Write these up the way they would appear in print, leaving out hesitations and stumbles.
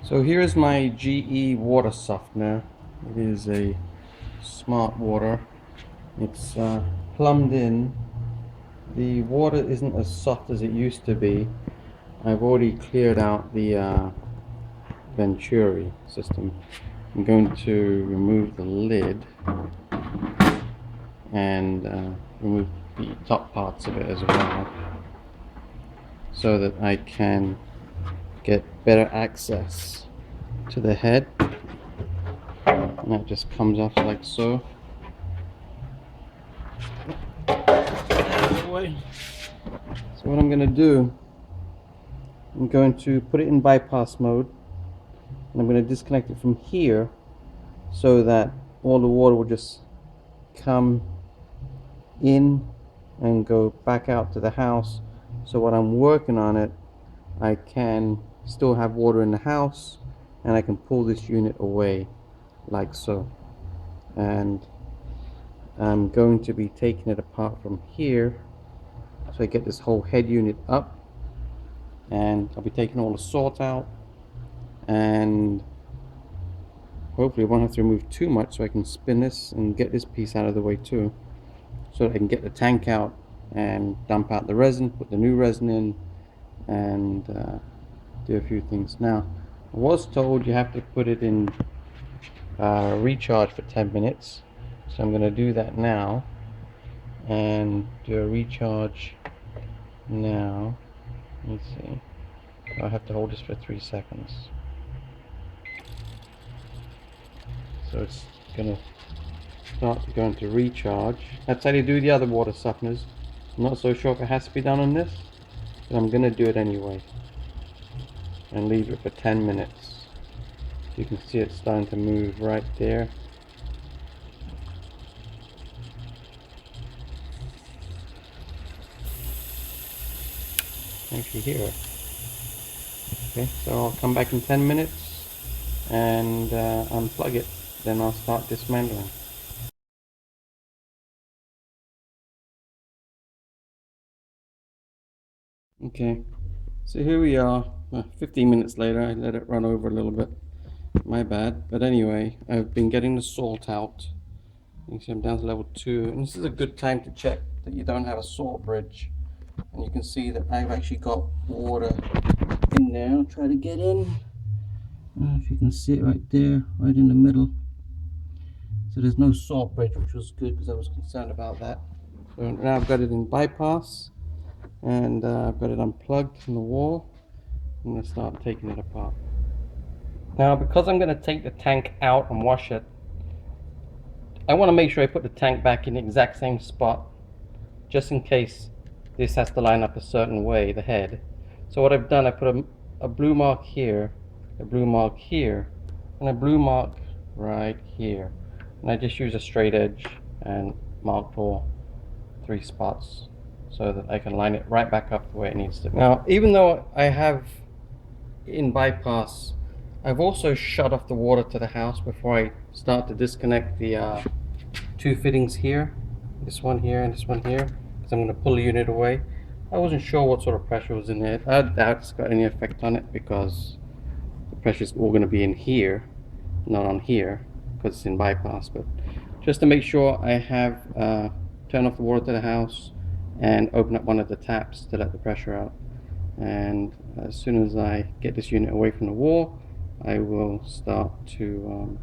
So here is my GE water softener. It is a smart water. It's plumbed in. The water isn't as soft as it used to be. I've already cleared out the Venturi system. I'm going to remove the lid and remove the top parts of it as well, so that I can get better access to the head. And that just comes off like so. So what I'm going to do, I'm going to put it in bypass mode, and I'm going to disconnect it from here so that all the water will just come in and go back out to the house. So when I'm working on it, I can still have water in the house, and I can pull this unit away like so. And I'm going to be taking it apart from here, so I get this whole head unit up, and I'll be taking all the salt out, and hopefully I won't have to remove too much, so I can spin this and get this piece out of the way too, so that I can get the tank out and dump out the resin, put the new resin in, and do a few things. Now, I was told you have to put it in recharge for 10 minutes, so I'm going to do that now and do a recharge now. Let's see, I have to hold this for 3 seconds. So it's going to start to go into recharge. That's how you do the other water softeners. I'm not so sure if it has to be done on this, but I'm going to do it anyway and leave it for 10 minutes. You can see it's starting to move right there. Actually hear it. Okay, so I'll come back in 10 minutes and unplug it, then I'll start dismantling. Okay, so here we are, 15 minutes later. I let it run over a little bit, my bad. But anyway, I've been getting the salt out. You can see I'm down to level 2, and this is a good time to check that you don't have a salt bridge. And you can see that I've actually got water in there. I'll try to get in. If you can see it right there, right in the middle. So there's no salt bridge, which was good because I was concerned about that. So now I've got it in bypass, and I've got it unplugged from the wall. I'm going to start taking it apart. Now, because I'm going to take the tank out and wash it, I want to make sure I put the tank back in the exact same spot, just in case this has to line up a certain way, the head. So what I've done, I put a blue mark here, a blue mark here, and a blue mark right here. And I just use a straight edge and marked all 3 spots so that I can line it right back up the way it needs to be. Now, even though I have in bypass, I've also shut off the water to the house before I start to disconnect the 2 fittings here, this one here and this one here, because I'm going to pull the unit away. I wasn't sure what sort of pressure was in it. I doubt it's got any effect on it, because the pressure is all going to be in here, not on here, because it's in bypass. But just to make sure, I have turned off the water to the house and open up one of the taps to let the pressure out. And as soon as I get this unit away from the wall, I will start to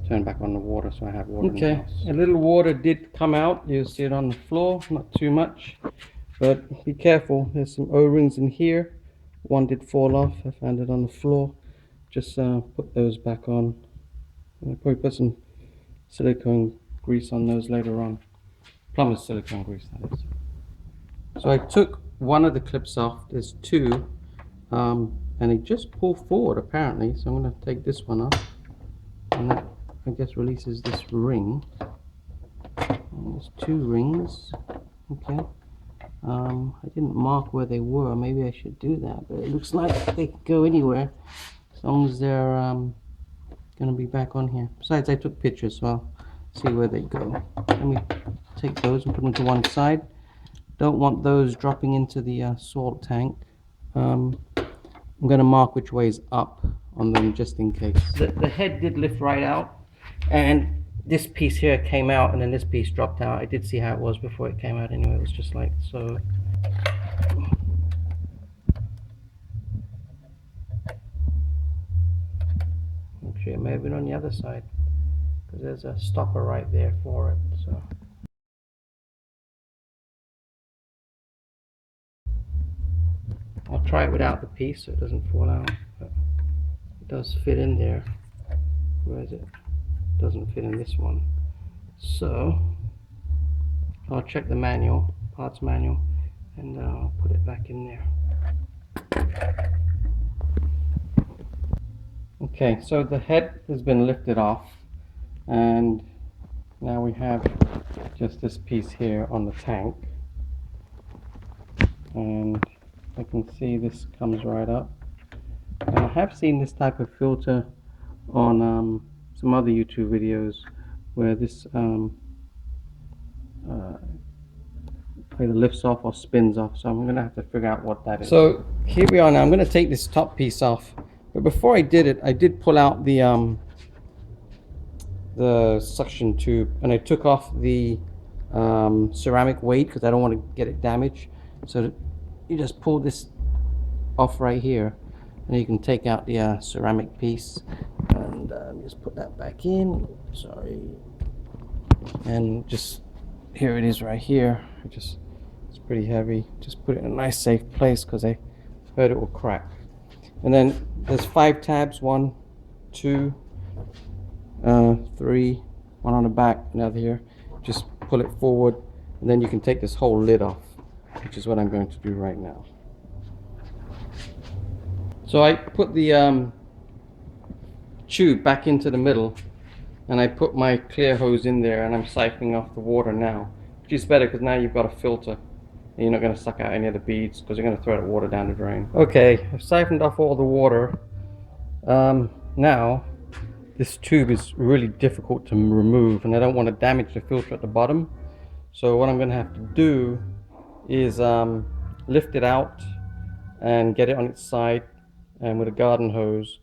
turn back on the water, so I have water in the house. A little water did come out. You'll see it on the floor, not too much, but be careful. There's some O-rings in here. One did fall off. I found it on the floor. Just put those back on. I'll probably put some silicone grease on those later on. Plumber's silicone grease, that is. So I took one of the clips off. There's 2, and they just pull forward apparently. So I'm going to take this one off, and that, I guess, releases this ring. And there's 2 rings. Okay. I didn't mark where they were. Maybe I should do that, but it looks like they can go anywhere as long as they're going to be back on here. Besides, I took pictures, so I'll see where they go. Let me take those and put them to one side. Don't want those dropping into the salt tank. I'm going to mark which way is up on them just in case. The head did lift right out, and this piece here came out, and then this piece dropped out. I did see how it was before it came out anyway. It was just like so. Actually, it may have been on the other side, because there's a stopper right there for it. So I'll try it without the piece so it doesn't fall out, but it does fit in there. Where is it? It doesn't fit in this one. So I'll check the manual, parts manual, and I'll put it back in there. Okay, so the head has been lifted off, and now we have just this piece here on the tank, and I can see this comes right up. And I have seen this type of filter on some other YouTube videos where this either lifts off or spins off, so I'm gonna have to figure out what that is. So here we are now. I'm gonna take this top piece off, but before I did it, I did pull out the suction tube, and I took off the ceramic weight because I don't want to get it damaged. So you just pull this off right here, and you can take out the ceramic piece, and just put that back in. Sorry, and just here it is right here. It's pretty heavy. Just put it in a nice safe place because I heard it will crack. And then there's 5 tabs, 1, 2, 3, one on the back, another here. Just pull it forward, and then you can take this whole lid off, which is what I'm going to do right now. So I put the tube back into the middle, and I put my clear hose in there, and I'm siphoning off the water now, which is better because now you've got a filter. And you're not going to suck out any of the beads because you're going to throw the water down the drain. Okay, I've siphoned off all the water. Now, this tube is really difficult to remove, and I don't want to damage the filter at the bottom. So what I'm going to have to do is lift it out and get it on its side, and with a garden hose,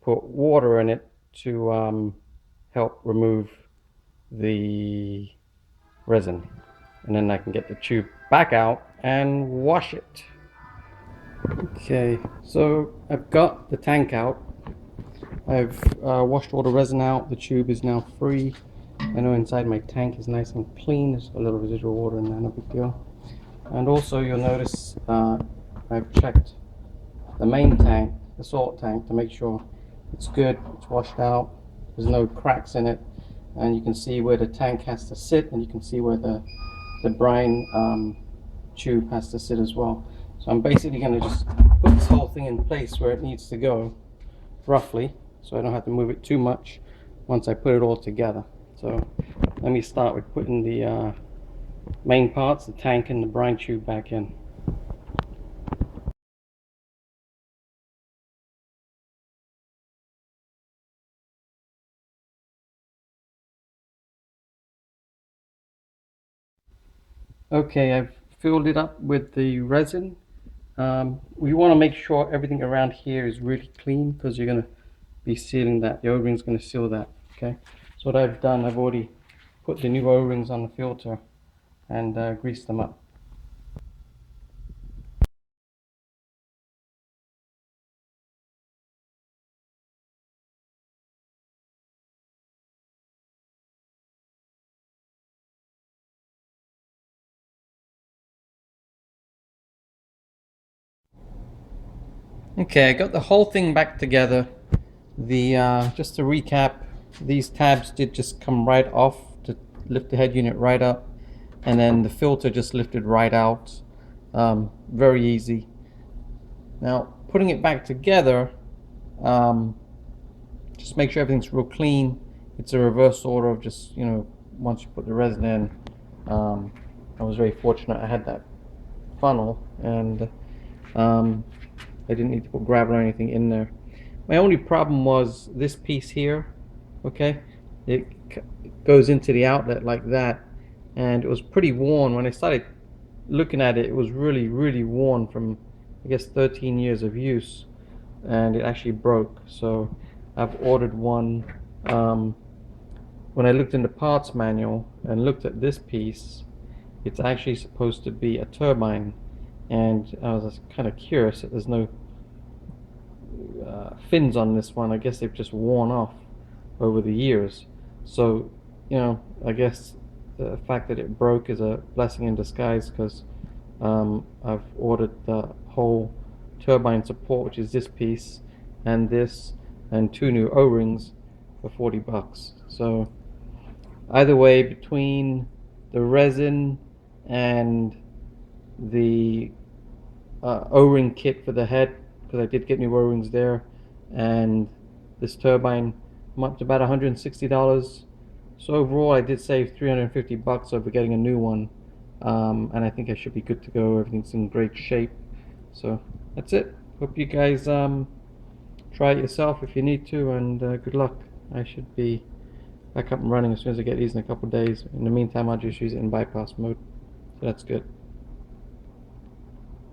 put water in it to help remove the resin. And then I can get the tube back out and wash it. Okay, so I've got the tank out. I've washed all the resin out. The tube is now free. I know inside my tank is nice and clean. There's a little residual water in there, no big deal. And also you'll notice I've checked the main tank, the salt tank, to make sure it's good, it's washed out, there's no cracks in it, and you can see where the tank has to sit, and you can see where the brine tube has to sit as well. So I'm basically going to just put this whole thing in place where it needs to go, roughly, so I don't have to move it too much once I put it all together. So let me start with putting the main parts, the tank and the brine tube, back in. Okay, I've filled it up with the resin. We want to make sure everything around here is really clean because you're going to be sealing that. The O-ring's going to seal that. Okay, so what I've done, I've already put the new O-rings on the filter and greased them up. Okay, I got the whole thing back together. Just to recap, these tabs did just come right off to lift the head unit right up, and then the filter just lifted right out. Very easy. Now putting it back together, just make sure everything's real clean. It's a reverse order of just, once you put the resin in. I was very fortunate I had that funnel, and I didn't need to put gravel or anything in there. My only problem was this piece here. Okay, it goes into the outlet like that, and it was pretty worn. When I started looking at it, it was really worn from, I guess, 13 years of use. and it actually broke. So I've ordered one. When I looked in the parts manual and looked at this piece, it's actually supposed to be a turbine, and I was kind of curious that there's no fins on this one. I guess they've just worn off over the years. So, I guess the fact that it broke is a blessing in disguise, because I've ordered the whole turbine support, which is this piece and this, and 2 new O-rings for 40 bucks. So either way, between the resin and the O-ring kit for the head, because I did get new O-rings there, and this turbine, I'm up to about $160. So overall I did save 350 bucks over getting a new one, and I think I should be good to go. Everything's in great shape. So that's it. Hope you guys try it yourself if you need to, and good luck. I should be back up and running as soon as I get these in a couple of days. In the meantime, I'll just use it in bypass mode. So that's good.